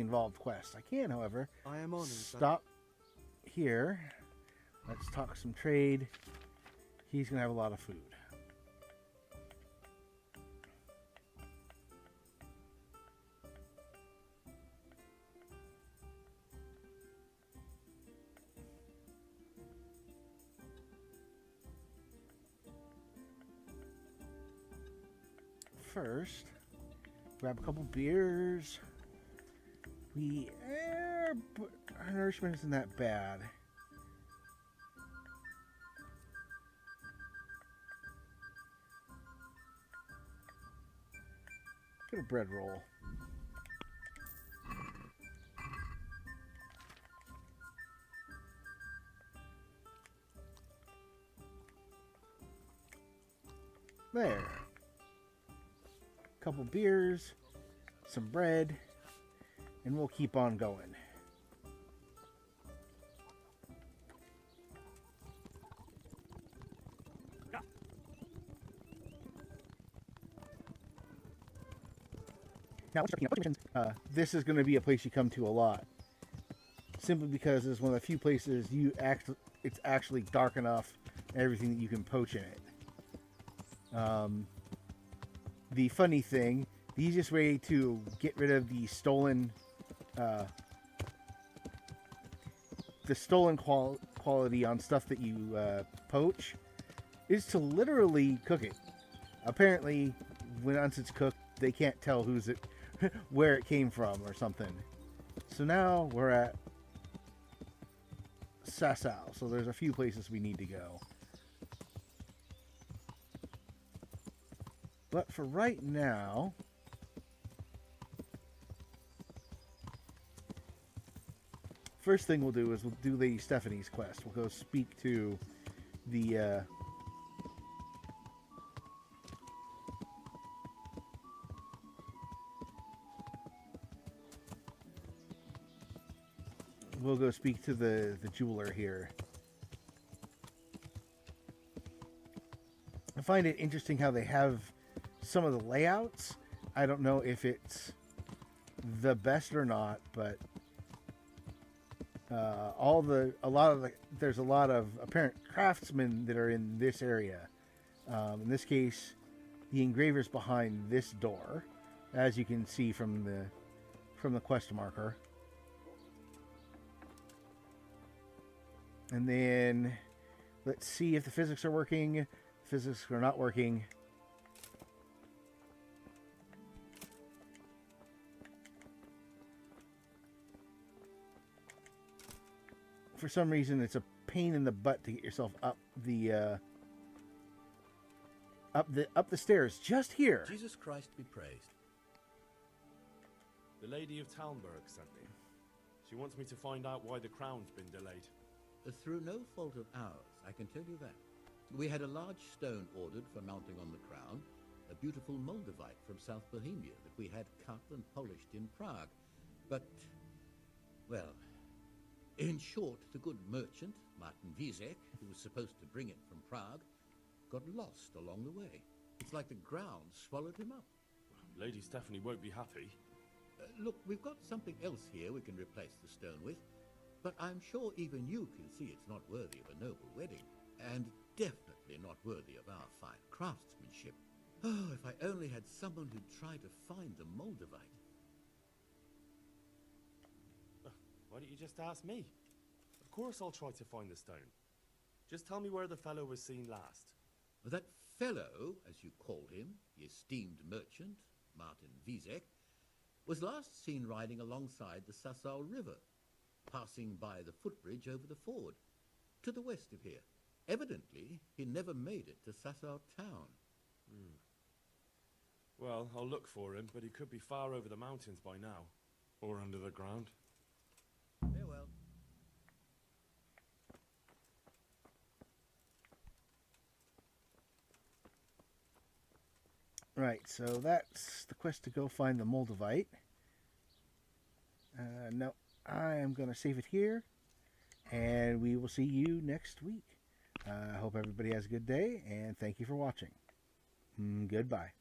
involved quest. I can, however, stop here. Let's talk some trade. He's gonna have a lot of food. First, grab a couple beers. But our nourishment isn't that bad. Get a bread roll. There. Couple beers, some bread, and we'll keep on going. Now, this is going to be a place you come to a lot, simply because it's one of the few places it's actually dark enough and everything that you can poach in it. The funny thing, the easiest way to get rid of the stolen quality on stuff that you poach is to literally cook it. Apparently, once it's cooked, they can't tell where it came from or something. So now we're at Sasau. So there's a few places we need to go. But for right now, first thing we'll do is we'll do Lady Stephanie's quest. We'll go speak to the jeweler here. I find it interesting how they have some of the layouts. I don't know if it's the best or not, but there's a lot of apparent craftsmen that are in this area. In this case, the engraver's behind this door, as you can see from the quest marker. And then let's see if the physics are working. Physics are not working. For some reason, it's a pain in the butt to get yourself up the stairs just here. Jesus Christ be praised. The Lady of Talmberg sent me. She wants me to find out why the crown's been delayed. Through no fault of ours, I can tell you that. We had a large stone ordered for mounting on the crown, a beautiful Moldavite from South Bohemia that we had cut and polished in Prague. But, well, in short, the good merchant, Martin Wieseck, who was supposed to bring it from Prague, got lost along the way. It's like the ground swallowed him up. Lady Stephanie won't be happy. Look, we've got something else here we can replace the stone with, but I'm sure even you can see it's not worthy of a noble wedding, and definitely not worthy of our fine craftsmanship. Oh, if I only had someone who'd try to find the Moldavite. Why don't you just ask me? Of course I'll try to find the stone. Just tell me where the fellow was seen last. That fellow, as you call him, the esteemed merchant, Martin Wieseck, was last seen riding alongside the Sassau River, passing by the footbridge over the ford, to the west of here. Evidently, he never made it to Sassau town. Well, I'll look for him, but he could be far over the mountains by now. Or under the ground. Farewell. Right, so that's the quest to go find the Moldavite. No, I am going to save it here, and we will see you next week. I hope everybody has a good day, and thank you for watching. Goodbye.